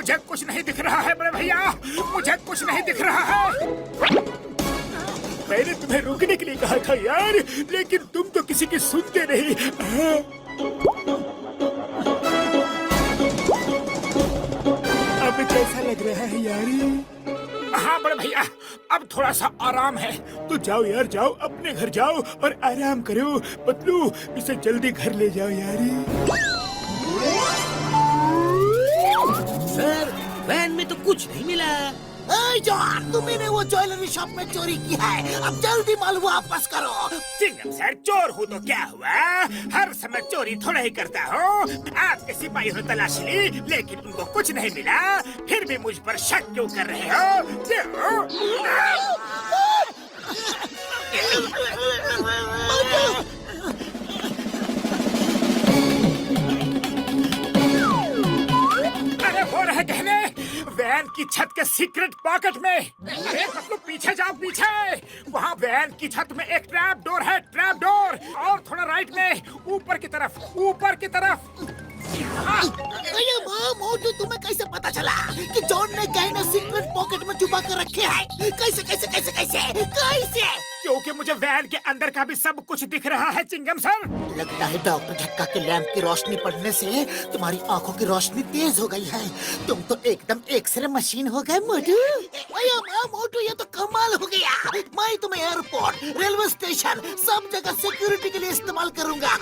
मुझे कुछ नहीं दिख रहा है बड़े भैया, मुझे कुछ नहीं दिख रहा है। मैंने तुम्हें रुकने के लिए कहा था यार, लेकिन तुम तो किसी की सुनते नहीं। अब कैसा लग रहा है यार? हाँ बड़े भैया, अब थोड़ा सा आराम है। तो जाओ यार, जाओ अपने घर जाओ और आराम करो। पतलू, इसे जल्दी घर ले जाओ यार। सर, वैन में तो कुछ नहीं मिला। जॉन, तुमने वो ज्वेलरी शॉप में चोरी की है, अब जल्दी माल वापस करो। चिंगम सर, चोर हो तो क्या हुआ? हर समय चोरी थोड़ा ही करता हूँ। आपके सिपाहियों ने तलाशी ली, लेकिन उनको कुछ नहीं मिला। फिर भी मुझ पर शक क्यों कर रहे हो? अरे वो रहे कहने, वैन की छत के सीक्रेट पॉकेट में। अरे मतलब पीछे जाओ, पीछे। वहाँ वैन की छत में एक ट्रैप डोर है, ट्रैप डोर। और थोड़ा राइट में, ऊपर की तरफ, ऊपर की तरफ। मोटू, तुम्हें कैसे पता चला कि जॉन ने गहने सीक्रेट पॉकेट में छुपा कर रखे हैं? कैसे कैसे कैसे कैसे कैसे? क्योंकि मुझे वैन के अंदर का भी सब कुछ दिख रहा है चिंगम सर। लगता है डॉक्टर झटका के लैंप की रोशनी पड़ने से तुम्हारी आंखों की रोशनी तेज हो गई है। तुम तो एकदम एक्सरे मशीन हो गए मोटू। मोटू, ये तो कमाल हो गया। मैं तुम्हें एयरपोर्ट, रेलवे स्टेशन, सब जगह सिक्योरिटी के लिए इस्तेमाल करूंगा।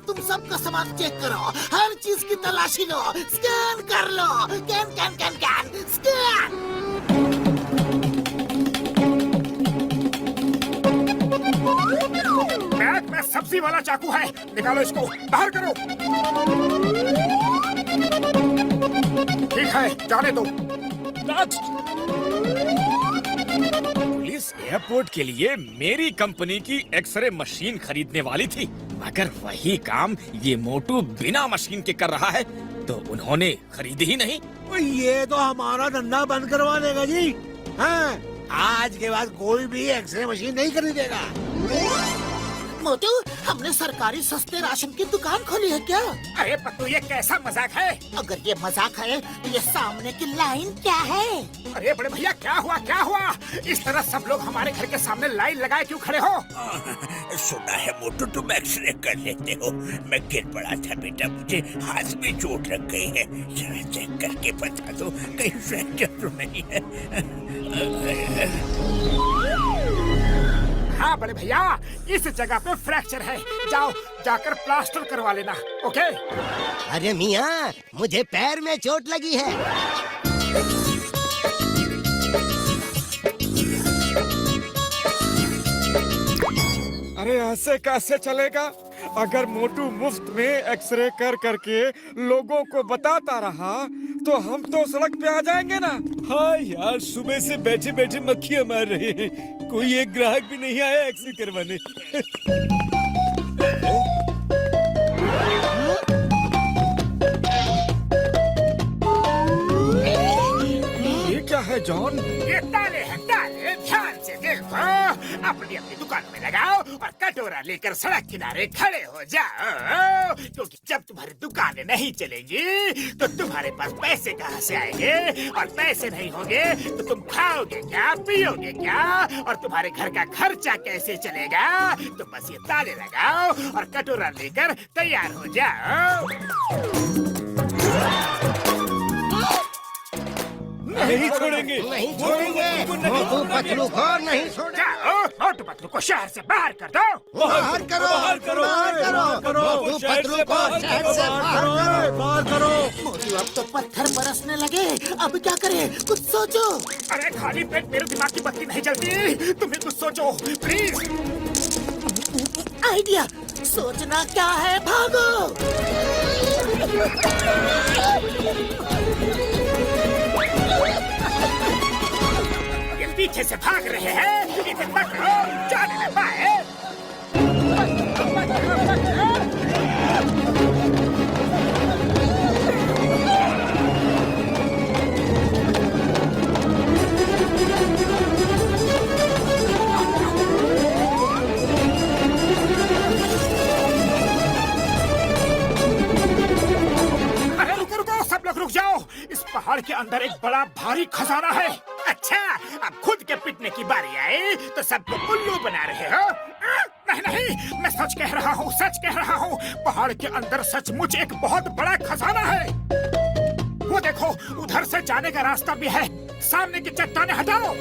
तुम सबका सामान चेक करो, हर चीज की तलाशी लो, स्कैन कर लो। Can can can can scan. Bag में सब्जी वाला चाकू है, निकालो इसको, बाहर करो। ठीक है, जाने दो। पुलिस एयरपोर्ट के लिए मेरी कंपनी की एक्सरे मशीन खरीदने वाली थी, मगर वही काम ये मोटू बिना मशीन के कर रहा है, तो उन्होंने खरीदी ही नहीं। ये तो हमारा धंधा बंद करवा देगा जी। हाँ, आज के बाद कोई भी एक्सरे मशीन नहीं खरीदेगा। मोटू, हमने सरकारी सस्ते राशन की दुकान खोली है क्या? अरे पत्तू, ये कैसा मजाक है? अगर ये मजाक है तो ये सामने की लाइन क्या है? अरे बड़े भैया, क्या हुआ क्या हुआ? इस तरह सब लोग हमारे घर के सामने लाइन लगाए क्यों खड़े हो? सुना है मोटू, तुम एक्सरे कर लेते हो। मैं गिर पड़ा था बेटा, मुझे हाथ में चोट लग गई है। जरा चेक करके बता दो, कहीं फ्रैक्चर तो नहीं है? हाँ बड़े भैया, इस जगह पे फ्रैक्चर है। जाओ, जाकर प्लास्टर करवा लेना। ओके? अरे मियाँ, मुझे पैर में चोट लगी है। अरे ऐसे कैसे चलेगा? अगर मोटू मुफ्त में एक्सरे कर करके लोगों को बताता रहा तो हम तो सड़क पे आ जाएंगे ना। हाँ यार, सुबह से बैठे बैठे मक्खियाँ मार रहे हैं, कोई एक ग्राहक भी नहीं आया एक्सरे करवाने। ये क्या है जॉन? ये ताले हैं, ताले। ध्यान से देखो, अपनी अपनी दुकान में लगाओ और कटोरा लेकर सड़क किनारे खड़े हो जाओ, क्योंकि जब तुम्हारी दुकानें नहीं चलेंगी तो तुम्हारे पास पैसे कहाँ से आएंगे? और पैसे नहीं होंगे तो तुम खाओगे क्या, पियोगे क्या, और तुम्हारे घर का खर्चा कैसे चलेगा? तो बस ये ताले लगाओ और कटोरा लेकर तैयार हो जाओ। नहीं छोड़ेंगे, नहीं छोड़ेंगे। मोटू पतलू को नहीं छोड़ेंगे। जाओ, मोटू पतलू को शहर से बाहर कर दो। बाहर करो, बाहर करो। मोटू पतलू को शहर से बाहर करो। मोटू, अब तो पत्थर बरसने लगे, अब क्या करें? कुछ सोचो। अरे खाली पेट मेरे दिमाग की बत्ती नहीं जलती, तुम्हें कुछ सोचो प्लीज। आइडिया, सोचना क्या है, भागो। ये पीछे से भाग रहे हैं, इसे पकड़ो, जाने न पाए। पहाड़ के अंदर एक बड़ा भारी खजाना है। अच्छा, अब खुद के पिटने की बारी आई तो सबको उल्लू बना रहे हो? नहीं नहीं, मैं सच कह रहा हूँ, सच कह रहा हूँ। पहाड़ के अंदर सचमुच एक बहुत बड़ा खजाना है। वो देखो, उधर से जाने का रास्ता भी है। सामने की चट्टानें हटाओ।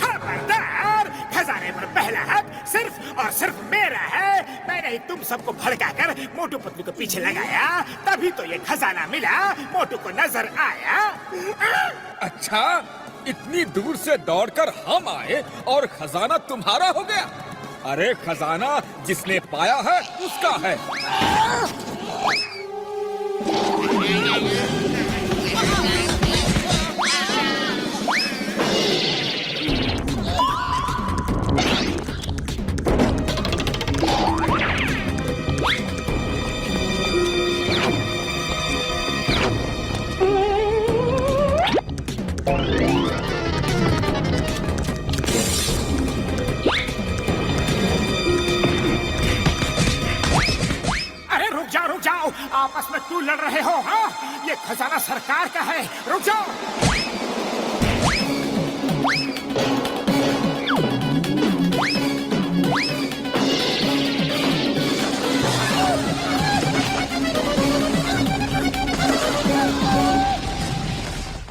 खबरदार, खजाने पर पहला हक सिर्फ और सिर्फ मेरा है। मैंने ही तुम सबको भड़काकर मोटू पतलू के पीछे लगाया, तभी तो ये खजाना मिला। मोटू को नजर आया। अच्छा, इतनी दूर से दौड़कर हम आए और खजाना तुम्हारा हो गया? अरे खजाना जिसने पाया है उसका है। रुक जाओ, आपस में क्यों लड़ रहे हो? हाँ, ये खजाना सरकार का है। रुक जाओ।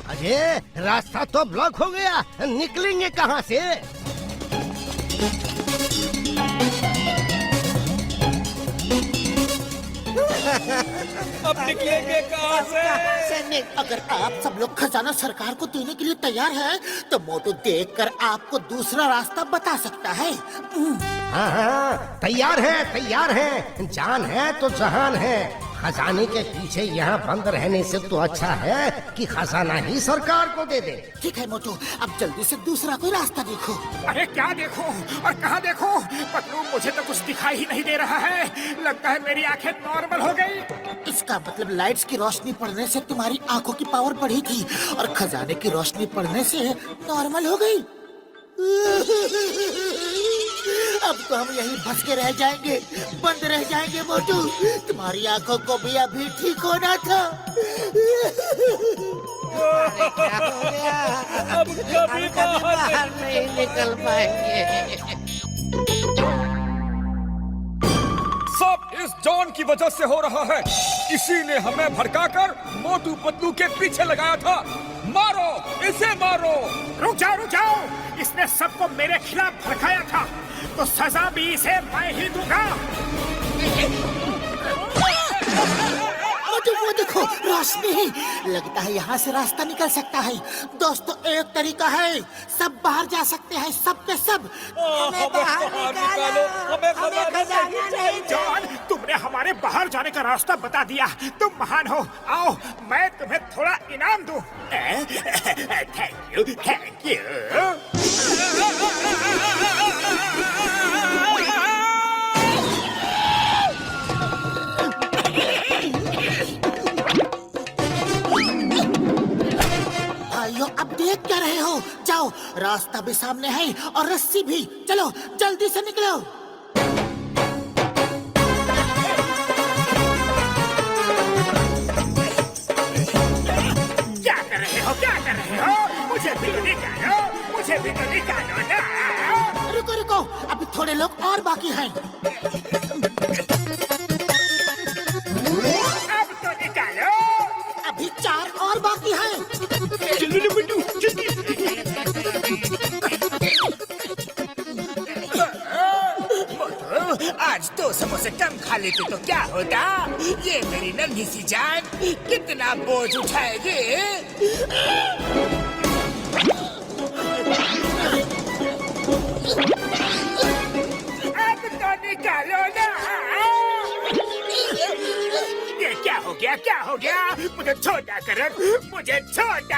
अरे रास्ता तो ब्लॉक हो गया, निकलेंगे कहाँ से? अब निकलेंगे कहाँ से? अगर आप सब लोग खजाना सरकार को देने के लिए तैयार हैं, तो मोटू देखकर आपको दूसरा रास्ता बता सकता है। हाँ, तैयार है। जान है तो जहान है। खजाने के पीछे यहाँ बंद रहने से तो अच्छा है कि खजाना ही सरकार को दे दे। ठीक है मोटू, अब जल्दी से दूसरा कोई रास्ता देखो। अरे क्या देखो और कहाँ देखो? पतलू, मुझे तो कुछ दिखाई ही नहीं दे रहा है। लगता है मेरी आंखें नॉर्मल हो गई। इसका मतलब लाइट्स की रोशनी पड़ने से तुम्हारी आंखों की पावर बढ़ी थी और खजाने की रोशनी पड़ने से नॉर्मल हो गई। अब तो हम यहीं फंस के रह जाएंगे, बंद रह जाएंगे मोटू। तुम्हारी आंखों को भी अभी ठीक होना था। अब कभी बाहर नहीं निकल पाएंगे। सब इस जॉन की वजह से हो रहा है। इसी ने हमें भड़काकर मोटू पतलू के पीछे लगाया था। मारो इसे, मारो। रुक जाओ। इसने सबको मेरे खिलाफ भड़काया था, तो सजा भी इसे मैं ही दूंगा। वो देखो, रोशनी। लगता है यहाँ से रास्ता निकल सकता है। दोस्तों, एक तरीका है, सब बाहर जा सकते हैं, सब के सब। हमें बाहर निकालो, हमें खजाना नहीं। जॉन, तुमने हमारे बाहर जाने का रास्ता बता दिया। तुम महान हो। आओ, मैं तुम्हें थोड़ा इनाम दूं। Thank you. भाइयों, अब देख क्या रहे हो? जाओ, रास्ता भी सामने है और रस्सी भी। चलो जल्दी से निकलो। क्या कर रहे हो? मुझे भी तो निकालो ना। रुको, अभी थोड़े लोग और बाकी हैं। अब तो निकालो। अभी 4 और बाकी हैं। आज 2 समोसे कम खा लेते तो क्या होता? ये मेरी नन्ही सी जान कितना बोझ उठाएगी। अब तो निकालो ना। ये क्या हो गया? मुझे छोटा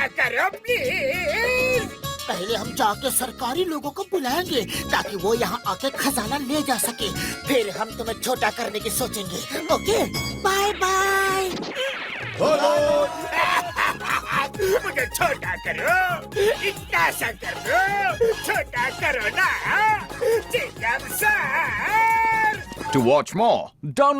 करो प्लीज। पहले हम जाके सरकारी लोगों को बुलाएंगे ताकि वो यहाँ आके खजाना ले जा सके। फिर हम तुम्हें छोटा करने की सोचेंगे। Okay, bye bye. मुझे छोटा करो, इतना सा कर दो, छोटा करो ना chewing gum sir. To watch more, download